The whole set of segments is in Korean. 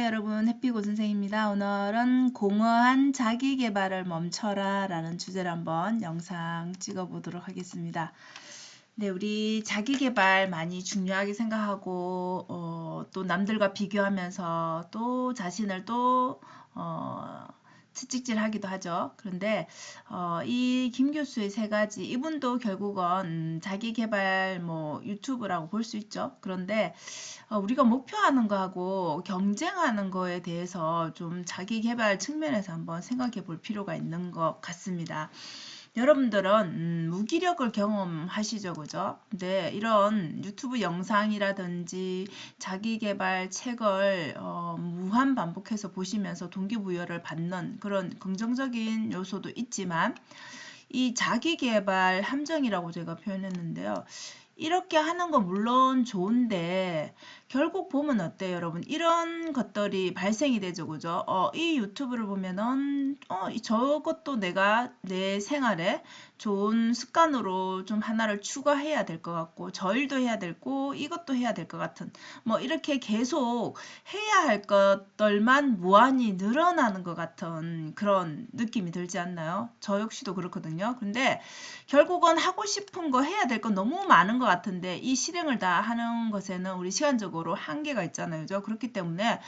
여러분, 해피고 선생입니다. 오늘은 공허한 자기계발을 멈춰라 라는 주제로 한번 영상 찍어보도록 하겠습니다. 네, 우리 자기계발 많이 중요하게 생각하고 또 남들과 비교하면서 또 자신을 또 채찍질하기도 하죠. 그런데 이 김 교수의 세 가지, 이분도 결국은 자기계발 유튜브라고 볼 수 있죠. 그런데 우리가 목표하는 거하고 경쟁하는 거에 대해서 좀 자기계발 측면에서 한번 생각해 볼 필요가 있는 것 같습니다. 여러분들은 무기력을 경험하시죠, 그죠? 근데 이런 유튜브 영상이라든지 자기계발 책을 무한 반복해서 보시면서 동기부여를 받는 그런 긍정적인 요소도 있지만 이 자기계발 함정이라고 제가 표현했는데요. 이렇게 하는 건 물론 좋은데 결국 보면 어때요, 여러분? 이런 것들이 발생이 되죠, 그죠? 이 유튜브를 보면은 저것도 내가 내 생활에 좋은 습관으로 좀 하나를 추가해야 될 것 같고 저 일도 해야 되고 이것도 해야 될 것 같은 이렇게 계속 해야 할 것들만 무한히 늘어나는 것 같은 그런 느낌이 들지 않나요? 저 역시도 그렇거든요. 근데 결국은 하고 싶은 거 해야 될 건 너무 많은 것 같은데 이 실행을 다 하는 것에는 우리 시간적으로 한계가 있잖아요. 그죠? 그렇기 때문에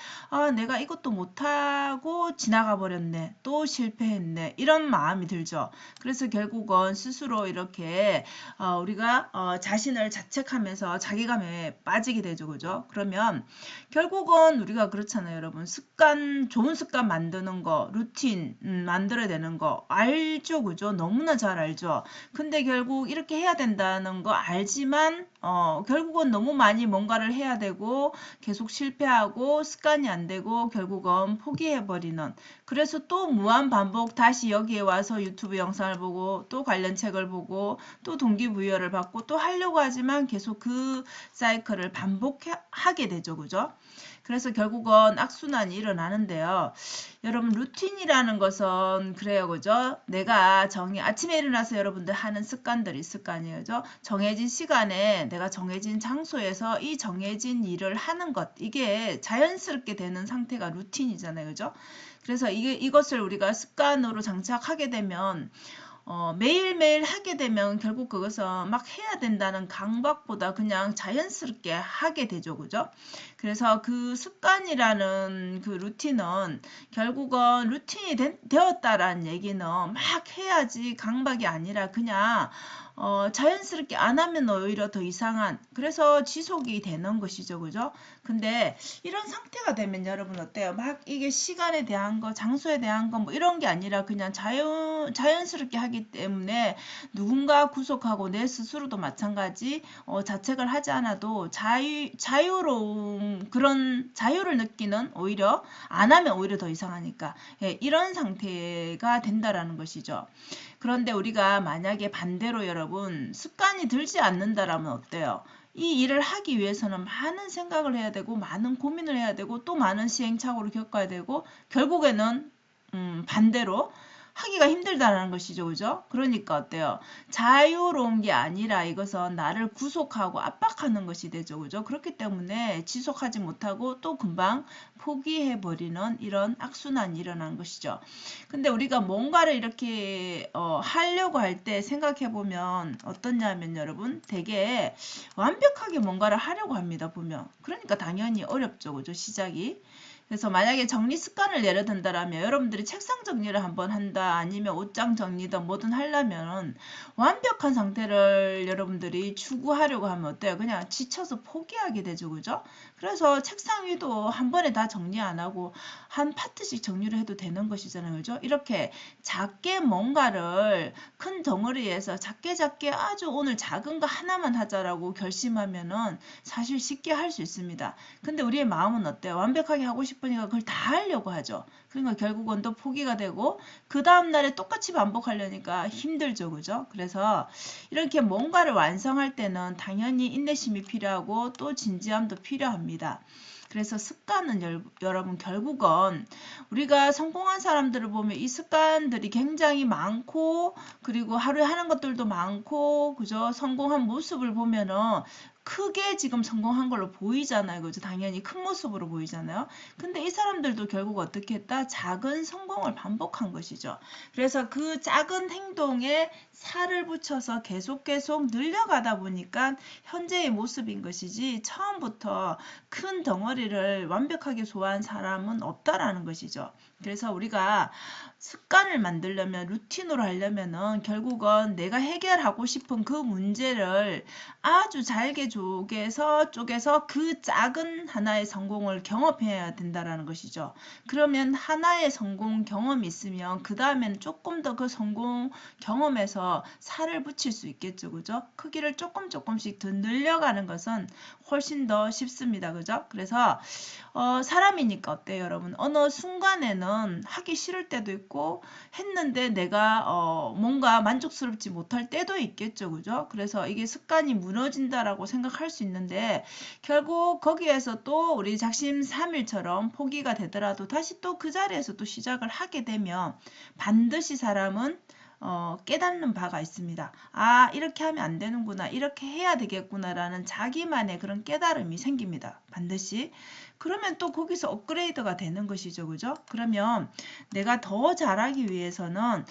내가 이것도 못하고 지나가 버렸네. 또 실패했네. 이런 마음이 들죠. 그래서 결국은 스스로 이렇게 우리가 자신을 자책하면서 자괴감에 빠지게 되죠. 그죠? 그러면 결국은 우리가 그렇잖아요. 여러분. 좋은 습관 만드는 거, 루틴 만들어야 되는 거 알죠. 그죠? 너무나 잘 알죠. 근데 결국 이렇게 해야 된다는 거 알지만 결국은 너무 많이 뭔가를 해야 되고 계속 실패하고 습관이 안 되고 결국은 포기해버리는, 그래서 또 무한 반복 다시 여기에 와서 유튜브 영상을 보고 또 관련 책을 보고 또 동기부여를 받고 또 하려고 하지만 계속 그 사이클을 반복하게 되죠. 그죠? 그래서 결국은 악순환이 일어나는데요. 여러분 루틴이라는 것은 그래요. 그죠? 내가 아침에 일어나서 여러분들 하는 습관들이 있을 거 아니에요. 그죠? 정해진 시간에 내가 정해진 장소에서 이 정해진 일을 하는 것, 이게 자연스럽게 되는 상태가 루틴이잖아요. 그죠? 그래서 이것을 우리가 습관으로 장착하게 되면 매일매일 하게 되면 결국 그것은 막 해야 된다는 강박보다 그냥 자연스럽게 하게 되죠. 그죠? 그래서 그 습관이라는 그 루틴은 결국은 루틴이 되었다라는 얘기는 막 해야지 강박이 아니라 그냥 자연스럽게 안 하면 오히려 더 이상한, 그래서 지속이 되는 것이죠. 그죠? 근데 이런 상태가 되면 여러분 어때요? 막 이게 시간에 대한 거, 장소에 대한 거 이런 게 아니라 그냥 자연스럽게 하기 때문에 누군가 구속하고 내 스스로도 마찬가지 자책을 하지 않아도 자유로운 그런 자유를 느끼는, 오히려 안 하면 오히려 더 이상하니까 이런 상태가 된다라는 것이죠. 그런데 우리가 만약에 반대로 여러분 습관이 들지 않는다라면 어때요? 이 일을 하기 위해서는 많은 생각을 해야 되고 많은 고민을 해야 되고 또 많은 시행착오를 겪어야 되고 결국에는 반대로 하기가 힘들다는 것이죠. 그죠? 그러니까 어때요? 자유로운 게 아니라 이것은 나를 구속하고 압박하는 것이 되죠. 그죠? 그렇기 때문에 지속하지 못하고 또 금방 포기해버리는 이런 악순환이 일어난 것이죠. 근데 우리가 뭔가를 이렇게 하려고 할 때 생각해보면 어떻냐면 여러분 되게 완벽하게 뭔가를 하려고 합니다. 보면. 그러니까 당연히 어렵죠. 그죠? 시작이. 그래서 만약에 정리 습관을 예를 든다라면 여러분들이 책상 정리를 한번 한다 아니면 옷장 정리든 뭐든 하려면 완벽한 상태를 여러분들이 추구하려고 하면 어때요? 그냥 지쳐서 포기하게 되죠. 그죠? 그래서 책상 위도 한 번에 다 정리 안 하고 한 파트씩 정리를 해도 되는 것이잖아요. 그죠? 이렇게 작게 뭔가를 큰 덩어리에서 작게 아주 오늘 작은 거 하나만 하자라고 결심하면은 사실 쉽게 할 수 있습니다. 근데 우리의 마음은 어때요? 완벽하게 하고 싶으니까 그걸 다 하려고 하죠. 그러니까 결국은 또 포기가 되고 그 다음날에 똑같이 반복하려니까 힘들죠. 그죠? 그래서 이렇게 뭔가를 완성할 때는 당연히 인내심이 필요하고 또 진지함도 필요합니다. 그래서 습관은 여러분 결국은 우리가 성공한 사람들을 보면 이 습관들이 굉장히 많고 그리고 하루에 하는 것들도 많고 그죠? 성공한 모습을 보면은 크게 지금 성공한 걸로 보이잖아요. 그죠? 당연히 큰 모습으로 보이잖아요. 근데 이 사람들도 결국 어떻게 했다? 작은 성공을 반복한 것이죠. 그래서 그 작은 행동에 살을 붙여서 계속 늘려가다 보니까 현재의 모습인 것이지 처음부터 큰 덩어리를 완벽하게 소화한 사람은 없다라는 것이죠. 그래서 우리가 습관을 만들려면 루틴으로 하려면은 결국은 내가 해결하고 싶은 그 문제를 아주 잘게 쪼개서 그 작은 하나의 성공을 경험해야 된다라는 것이죠. 그러면 하나의 성공 경험이 있으면 그 다음에는 조금 더 그 성공 경험에서 살을 붙일 수 있겠죠. 그죠? 크기를 조금씩 더 늘려가는 것은 훨씬 더 쉽습니다. 그죠? 그래서 사람이니까 어때요, 여러분? 어느 순간에는 하기 싫을 때도 있고 했는데 내가 뭔가 만족스럽지 못할 때도 있겠죠. 그죠? 그래서 이게 습관이 무너진다라고 생각할 수 있는데 결국 거기에서 또 우리 작심삼일처럼 포기가 되더라도 다시 또 그 자리에서 또 시작을 하게 되면 반드시 사람은 깨닫는 바가 있습니다. 아, 이렇게 하면 안 되는구나. 이렇게 해야 되겠구나라는 자기만의 그런 깨달음이 생깁니다. 반드시. 그러면 또 거기서 업그레이드가 되는 것이죠. 그죠? 그러면 내가 더 잘하기 위해서는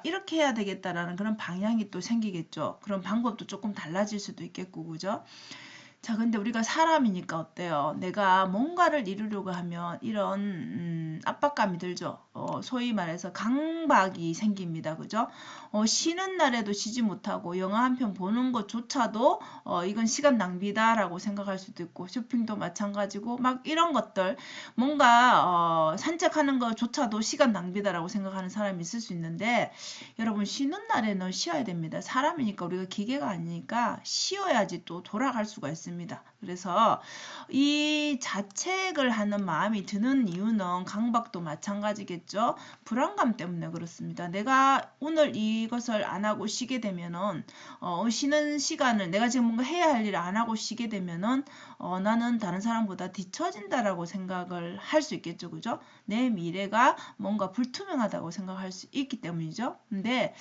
이렇게 해야 되겠다라는 그런 방향이 또 생기겠죠. 그런 방법도 조금 달라질 수도 있겠고, 그죠? 자, 근데 우리가 사람이니까 어때요? 내가 뭔가를 이루려고 하면 이런 압박감이 들죠. 소위 말해서 강박이 생깁니다. 그죠? 쉬는 날에도 쉬지 못하고 영화 한 편 보는 것조차도 이건 시간 낭비다라고 생각할 수도 있고 쇼핑도 마찬가지고 막 이런 것들 뭔가 산책하는 것조차도 시간 낭비다라고 생각하는 사람이 있을 수 있는데 여러분 쉬는 날에는 쉬어야 됩니다. 사람이니까 우리가 기계가 아니니까 쉬어야지 또 돌아갈 수가 있습니다. 그래서 이 자책을 하는 마음이 드는 이유는 강박도 마찬가지겠죠. 불안감 때문에 그렇습니다. 내가 오늘 이것을 안 하고 쉬게 되면은 쉬는 시간을 내가 지금 뭔가 해야 할 일을 안 하고 쉬게 되면은 나는 다른 사람보다 뒤처진다라고 생각을 할 수 있겠죠. 그죠? 내 미래가 뭔가 불투명하다고 생각할 수 있기 때문이죠. 근데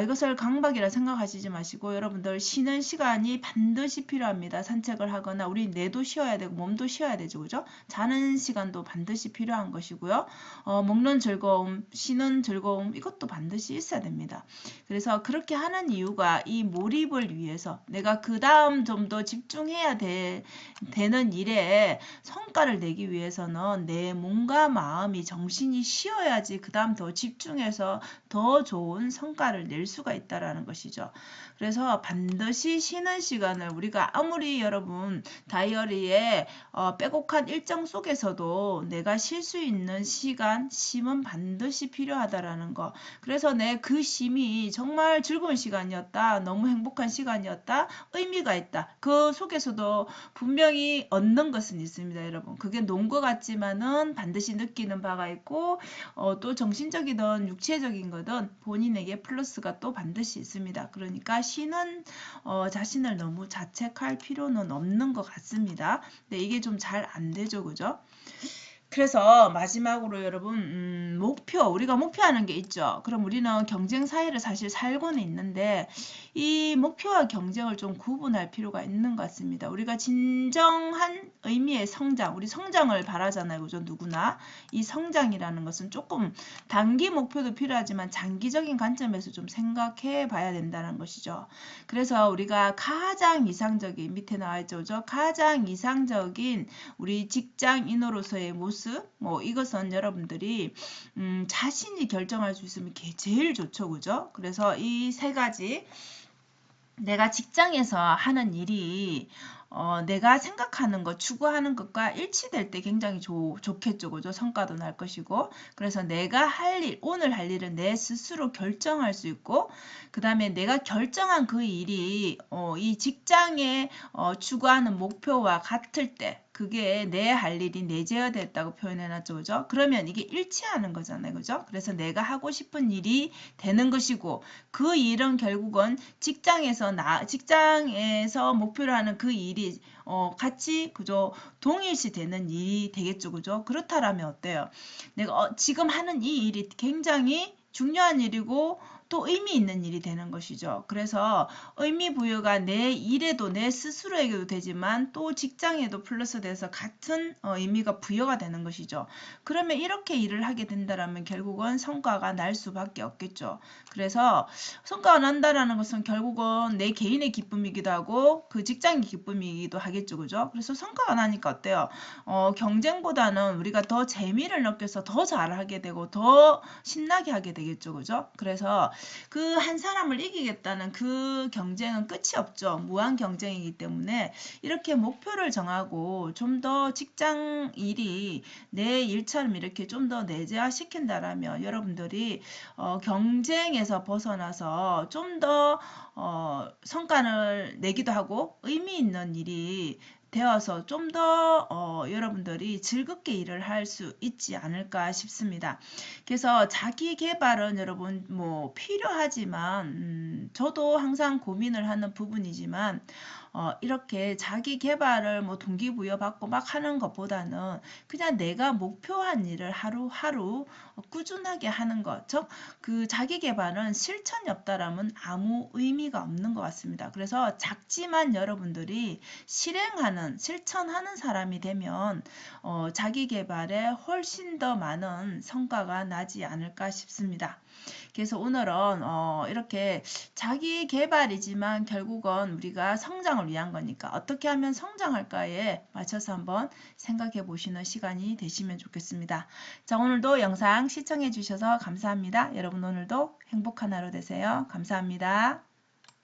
이것을 강박이라 생각하시지 마시고 여러분들 쉬는 시간이 반드시 필요합니다. 산책을 하거나 우리 뇌도 쉬어야 되고 몸도 쉬어야 되죠. 그죠? 자는 시간도 반드시 필요한 것이고요. 먹는 즐거움, 쉬는 즐거움 이것도 반드시 있어야 됩니다. 그래서 그렇게 하는 이유가 이 몰입을 위해서 내가 그 다음 좀 더 집중해야 되는 일에 성과를 내기 위해서는 내 몸과 마음이 정신이 쉬어야지 그 다음 더 집중해서 더 좋은 성과를 낼 수가 있다라는 것이죠. 그래서 반드시 쉬는 시간을 우리가 아무리 여러분 다이어리에 빼곡한 일정 속에서도 내가 쉴 수 있는 시간, 쉼은 반드시 필요하다라는 거. 그래서 내 그 쉼이 정말 즐거운 시간이었다. 너무 행복한 시간이었다. 의미가 있다. 그 속에서도 분명히 얻는 것은 있습니다, 여러분. 그게 농구 같지만은 반드시 느끼는 바가 있고 또 정신적이든 육체적인 거든 본인에게 플러스가 또 반드시 있습니다. 그러니까 쉬는 자신을 너무 자책할 필요는 없는 것 같습니다. 근데 이게 좀 잘 안 되죠, 그죠? 그래서 마지막으로 여러분 목표 우리가 목표하는 게 있죠. 그럼 우리는 경쟁 사회를 사실 살고는 있는데 이 목표와 경쟁을 좀 구분할 필요가 있는 것 같습니다. 우리가 진정한 의미의 성장 우리 성장을 바라잖아요. 그죠? 누구나 이 성장이라는 것은 조금 단기 목표도 필요하지만 장기적인 관점에서 좀 생각해 봐야 된다는 것이죠. 그래서 우리가 가장 이상적인 밑에 나와 있죠. 그죠? 가장 이상적인 우리 직장인으로서의 모습 뭐 이것은 여러분들이 자신이 결정할 수 있으면 제일 좋죠. 그죠? 그래서 이 세 가지 내가 직장에서 하는 일이 내가 생각하는 것, 추구하는 것과 일치될 때 굉장히 좋겠죠. 그죠? 성과도 날 것이고. 그래서 내가 할 일, 오늘 할 일은 내 스스로 결정할 수 있고, 그 다음에 내가 결정한 그 일이 이 직장에 추구하는 목표와 같을 때, 그게 내 할 일이 내재화됐다고 표현해놨죠. 그죠? 그러면 이게 일치하는 거잖아요. 그죠? 그래서 내가 하고 싶은 일이 되는 것이고, 그 일은 결국은 직장에서 목표로 하는 그 일이 같이 그죠 동일시 되는 일이 되겠죠. 그죠? 그렇다라면 어때요? 내가 지금 하는 이 일이 굉장히 중요한 일이고 또 의미 있는 일이 되는 것이죠. 그래서 의미 부여가 내 일에도 내 스스로에게도 되지만 또 직장에도 플러스 돼서 같은 의미가 부여가 되는 것이죠. 그러면 이렇게 일을 하게 된다면 결국은 성과가 날 수밖에 없겠죠. 그래서 성과가 난다라는 것은 결국은 내 개인의 기쁨이기도 하고 그 직장의 기쁨이기도 하겠죠. 그죠? 그래서 성과가 나니까 어때요? 경쟁보다는 우리가 더 재미를 느껴서 더 잘하게 되고 더 신나게 하게 되겠죠. 그죠? 그래서 그 한 사람을 이기겠다는 그 경쟁은 끝이 없죠. 무한 경쟁이기 때문에 이렇게 목표를 정하고 좀 더 직장 일이 내 일처럼 이렇게 좀 더 내재화 시킨다라면 여러분들이 경쟁에서 벗어나서 좀 더 성과를 내기도 하고 의미 있는 일이 되어서 좀 더 여러분들이 즐겁게 일을 할 수 있지 않을까 싶습니다. 그래서 자기 개발은 여러분 뭐 필요하지만 저도 항상 고민을 하는 부분이지만 이렇게 자기 개발을 뭐 동기부여 받고 막 하는 것보다는 그냥 내가 목표한 일을 하루하루 꾸준하게 하는 것. 즉, 그 자기 개발은 실천이 없다라면 아무 의미가 없는 것 같습니다. 그래서 작지만 여러분들이 실천하는 사람이 되면 자기 개발에 훨씬 더 많은 성과가 나지 않을까 싶습니다. 그래서 오늘은 이렇게 자기 개발이지만 결국은 우리가 성장을 위한 거니까 어떻게 하면 성장할까에 맞춰서 한번 생각해 보시는 시간이 되시면 좋겠습니다. 자, 오늘도 영상 시청해 주셔서 감사합니다. 여러분 오늘도 행복한 하루 되세요. 감사합니다.